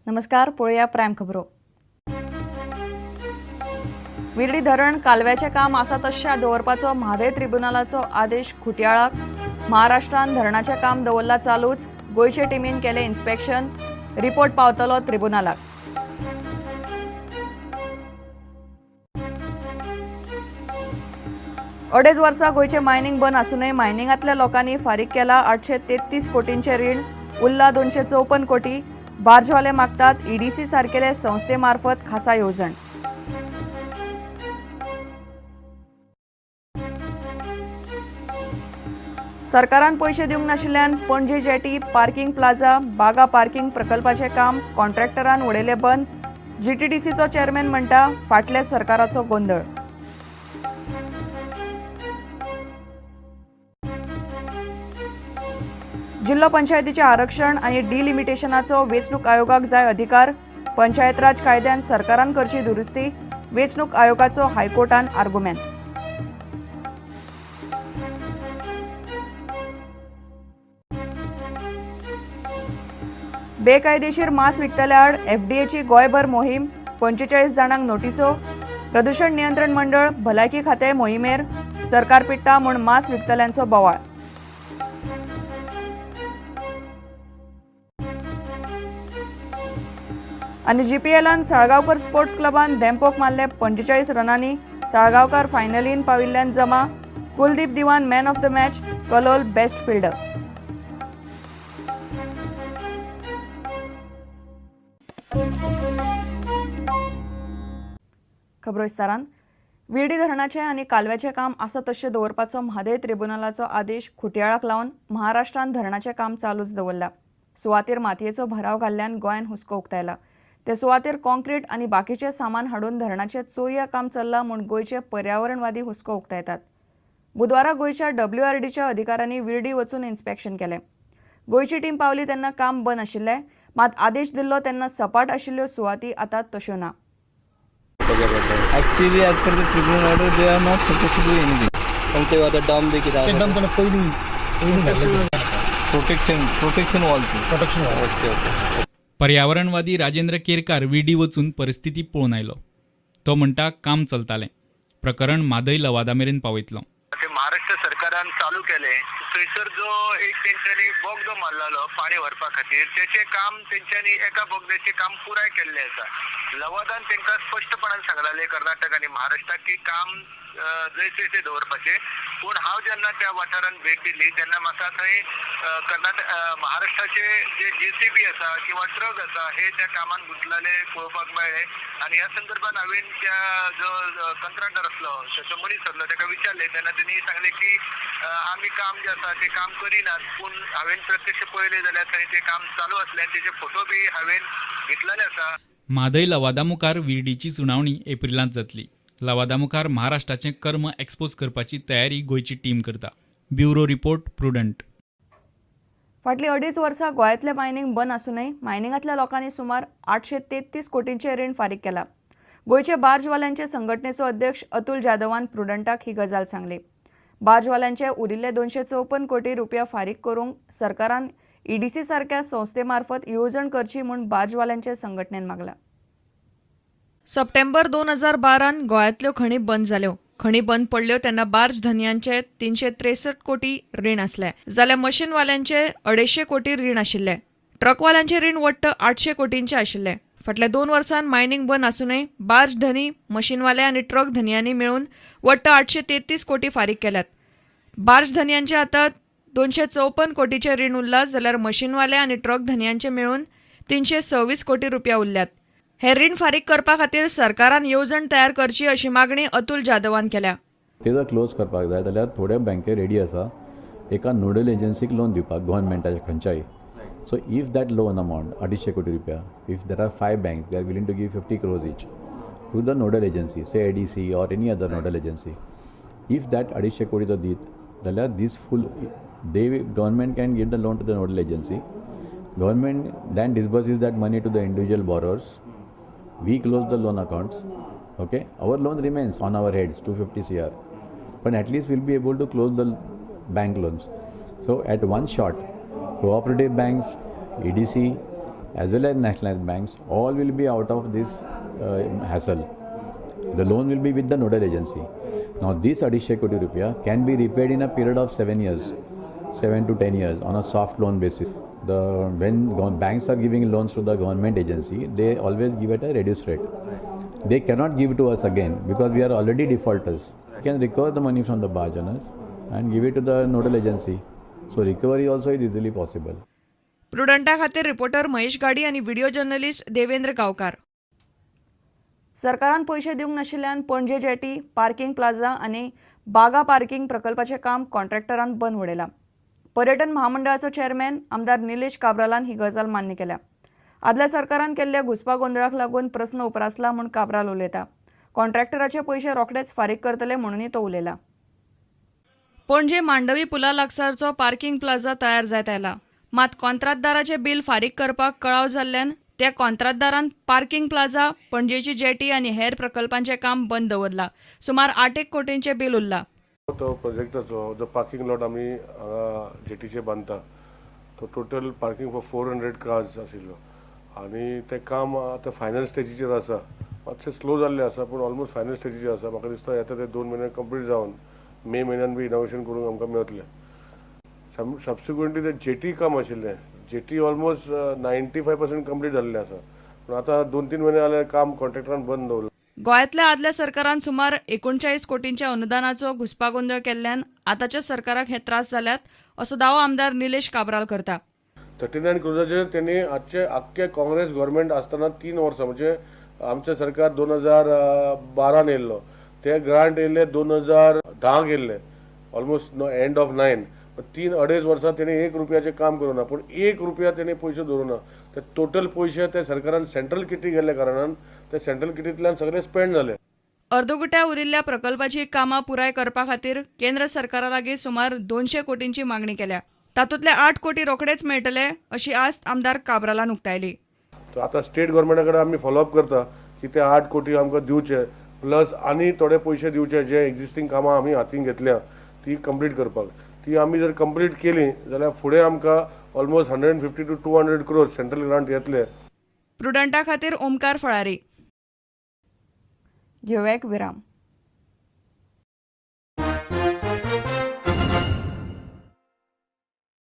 नमस्कार, पळया प्रायम खबरो. विर्डी धरण कालव्याचे काम आसा तशें दवरपाचो म्हादय ट्रिब्युनलाचो आदेश खुट्याळाक. महाराष्ट्रान धरणाचें काम दवरला चालूच. गोंयचे टिमीन केले इन्स्पेक्शन. रिपोर्ट पावतलो ट्रिब्युनलाक. अडेज वर्सां गोंयचे मायनिंग बंद आसूनय मायनिंगांतल्या लोकांनी फारीक केला 833 कोटींचे रीण. उरला 254 कोटी. बार्जवाले मागतात ईडीसी सारकेले संस्थे मार्फत खासा येवजण. सरकारान पैसे दिवंक नाशिल्ल्यान पणजी जेटी, पार्किंग प्लाझा, बागा पार्किंग प्रकल्पाचे काम कॉन्ट्रॅक्टरान उडयले बंद. जीटीडीसीचो चेअरमॅन म्हणटा फाटल्या सरकाराचो गोंधळ. जिल्लो पंचायतीचे आरक्षण आणि डिलिमिटेशनाचो वेंचणूक आयोगाक जाय अधिकार. पंचायत राज कायद्यान सरकारान करची दुरुस्ती. वेंचणूक आयोगाचो हायकोर्टान आर्ग्युमेंट. बेकायदेशीर मांस विकतल्या आड एफडीएची गोंयभर मोहीम. 45 जाणांक नोटिसो. प्रदूषण नियंत्रण मंडळ, भलायकी खातें मोहिमेर. सरकार पिट्टा म्हूण मांस विकतल्यांचो बोवाळ. आणि जीपीएलान साळगांवकर स्पोर्ट्स क्लबान धेंपोक मारले 45 रनांनी. साळगांवकर फायनलीन पाविल्ल्यान जमा. Kuldeep Diwan man of the match. Kalol best fielder. खबरो विस्तारान. विर्डी धरणाचे आनी कालव्याचे काम आसा तशें दवरपाचो म्हादय ट्रिब्युनलाचो आदेश खुट्याळाक लावन महाराष्ट्रान धरणाचें काम चालूच दवरला. सुवातेर मातयेचो भराव घाल्ल्यान गोंयान हुस्को उक्तायला. ते सुवातेर कॉन्क्रीट आनी बाकीचे सामान हाडून धरणाचें चोरया काम चल्लां म्हूण गोंयचे पर्यावरणवादी हुस्को उक्तायतात. बुधवारा गोंयच्या WRDच्या अधिकाऱ्यांनी विर्डी वचून इन्स्पेक्शन केलें. गोंयची टीम पावली तेन्ना काम बंद आशिल्लें. मात आदेश दिल्लो तेन्ना सपाट आशिल्ल्यो सुवाती आतां तश्यो ना. Actually, as per the tribunal order, they are not supposed to do anything. पण ते आता डॅम बी किती आहे? डॅम पहिली Protection wall. ओके. पर्यावरणवादी राजेंद्र केरकार विर्डी वचून परिस्थिती पळोवन आयलो. तो म्हणटा काम चलतालें. प्रकरण म्हादय लवादा मेरेन पावयतलो. ते महाराष्ट्र सरकारान चालू केले. थंयसर जो एक तेंच्यांनी बोगदो मारलेलो पाणी व्हरपा खातीर तेचे काम तेंच्यांनी एका बोगद्याचे काम पुराय केल्ले आसा. लवादान तांकां स्पश्टपणान सांगलेले कर्नाटक आनी महाराष्ट्राक की काम जैसे ते दवरपाचे. पूण हांव जेन्ना त्या वाठारान भेट दिली तेन्ना म्हाका थंय महाराष्ट्राचे जे JCB आसा किंवा ट्रक आसा हे त्या कामान घुसलेले पळोवपाक मेळ्ळे. आनी ह्या संदर्भात हांवें त्या जो कंत्राटदार आसलो ताचो मनीस आसलो ताका विचारले तेन्ना तेणी सांगले की आमी काम जे आसा ते काम करिनात. पूण हांवें प्रत्यक्ष पळयले जाल्यार थंय ते काम चालू आसलें तेजे फोटो बी हांवें घेतलेले आसा. म्हादय लवादा मुखार विर्डीची सुनावणी एप्रिलांत जातली. लवादा मुखार महाराष्ट्राचें कर्म एक्सपोज करपाची तयारी गोंयची टीम करता. Bureau report prudent. फाटलीं 2.5 वर्सां गोंयांतलें मायनिंग बंद आसूनय मायनिंगांतल्या लोकांनी सुमार 833 कोटींचे रीण फारीक केला. गोंयचे बार्जवाल्यांचे संघटनेचो अध्यक्ष अतुल जाधवान प्रुडंटाक ही गजाल सांगली. बार्जवाल्यांचे उरिल्ले 254 कोटी रुपया फारीक करूंक सरकारान ईडीसी सारक्या संस्थे मार्फत येवजण करची म्हूण बार्जवाल्यांचे संघटनेन मागला. सप्टेंबर 2012 गोंयांतल्यो खणी बंद जाल्यो. खणी बंद पडल्यो तेन्ना बार्ज धन्यांचे 363 कोटी रीण आसले जाल्यार मशीनवाल्यांचे 250 कोटी रीण आशिल्ले. ट्रकवाल्यांचे रीण वट्ट 800 कोटींचे आशिल्ले. फाटल्या 2 वर्सांत मायनिंग बंद आसूनय बार्ज धनी, मशीनवाले आनी ट्रक धन्यांनी मेळून वट्ट 833 कोटी फारीक केल्यात. बार्ज धन्यांचे आतां 254 कोटीचे रीण उरलां जाल्यार मशीनवाले आनी ट्रक धन्यांचे मेळून 326 कोटी रुपया उरल्यात. हे रीण फारीक करपा खातीर सरकारान येवजण तयार करची अशी मागणी अतुल जाधवान केल्या. ते जर क्लोज करपाक जाय जाल्यार थोड्या बँके रेडी आसा एका नोडल एजन्सीक लोन दिवपाक गव्हर्नमेंटाच्या खंयच्याय. So if that loan amount 250 कोटी रुपया, if there are 5 banks they are willing to give 50 crores each to the nodal agency, say ADC or any other nodal agency. If that 250 कोटीचो दीत जाल्यार दीस फूल government can give the loan to the nodal agency. Government then disburses that money to the individual borrowers. We close the loan accounts. Okay, our loan remains on our heads 250 crore, but at least we'll be able to close the bank loans. So at one shot, cooperative banks, EDC, as well as nationalized banks, all will be out of this hassle. The loan will be with the nodal agency. Now this 250 koti rupiah can be repaid in a period of 7 years, 7 to 10 years on a soft loan basis. When banks are giving loans to the government agency, they always give at a reduced rate. They cannot give to us again because we are already defaulters. We can recover the money from the barge owners and give it to the nodal agency. So recovery also is easily possible. प्रुडंटा खातीर reporter Mahesh गाडी आनी video journalist Devendra गांवकार. सरकारान पयशे दिवंक नाशिल्ल्यान पणजे jetty, parking plaza आनी बागा पार्किंग प्रकल्पाचें काम कॉन्ट्रॅक्टरान बंद उडयलां. पर्यटन महामंडळाचो चेअरमॅन आमदार निलेश काब्रालान ही गजाल मान्य केल्या. आदल्या सरकारान केल्ल्या घुसपा गोंधळाक लागून प्रस्न उपरासला म्हूण काब्राल उलयता. कॉन्ट्रॅक्टराचे पयशे रोखडेच फारीक करतले म्हणूनय तो उलयला. पणजे मांडवी पुला लागसारचो पार्किंग प्लाझा तयार जायत आयला. मात कंत्राटदाराचे बिल फारीक करपाक कळाव जाल्ल्यान त्या कंत्राटदारान पार्किंग प्लाझा, पणजेची जेटी आनी हेर प्रकल्पांचें काम बंद दवरला. सुमार 8 कोटींचें बिल उरला. तो प्रोजेक्टाचो जो पार्किंग लॉट आमी हांगा जेटीचे बांदता तो टोटल पार्किंग फॉर 400 कार्स आशिल्लो आनी तें काम आतां फायनल स्टेजीचेर आसा. मातशें स्लो जाल्लें आसा पूण ऑलमोस्ट फायनल स्टेजीचेर आसा. म्हाका दिसता येता ते 2 म्हयने कंप्लीट जावन मे म्हयन्यान बी इनॉग्रेशन करूंक आमकां मेळटलें. सबसिक्वेंटली तें जेटी काम आशिल्लें. जेटी ऑलमोस्ट 95% कंप्लीट जाल्लें आसा पूण आतां 2-3 म्हयने जाले काम कॉन्ट्रॅक्टरान बंद दवरला. गोंयांतल्या आदल्या सरकारान सुमार 39 कोटींच्या अनुदानाचो घुसपागोंदळ केल्ल्यान आतांच्या सरकाराक हे त्रास जाल्यात असो दावो आमदार निलेश काब्राल करता. 39 क्रोजाचेर तेणी आख्खे काँग्रेस गव्हर्मेंट आसतना 3 वर्सां म्हणजे आमचें सरकार 2012 येयल्लो. ते ग्रांट येयल्ले 2010 येयल्ले ऑलमोस्ट एंड ऑफ 9. 3-2.5 वर्सां तेणी 1 रुपयाचें काम करूं ना पूण 1 रुपया तेणी पयशे दवरूं ना. ते टोटल पयशे ते सरकारान सेंट्रल किटी गेल्ल्या कारणान ते सेंट्रल किटींतल्यान सगळे स्पेंड जाले. अर्दोगुट्या उरिल्ल्या प्रकल्पाची कामां पुराय करपा खातीर केंद्र सरकारा लागीं सुमार 200 कोटींची मागणी केल्या. तातूंतले 8 कोटी रोखडेच मेळटले अशी आस्त आमदार काब्रालान उक्तायली. आतां स्टेट गव्हर्मेंटा कडेन आमी फॉलोअप करता की ते 8 कोटी आमकां दिवचे प्लस आनी थोडे पयशे दिवचे जे एक्झिस्टींग कामां आमी हातीन घेतल्या ती कंप्लीट करपाक. ती आमी जर कंप्लीट केली जाल्यार फुडें आमकां almost 150 to 200 crores central grant येतले. प्रुडंटा खातीर ओमकार फळारी. घेवया एक विराम.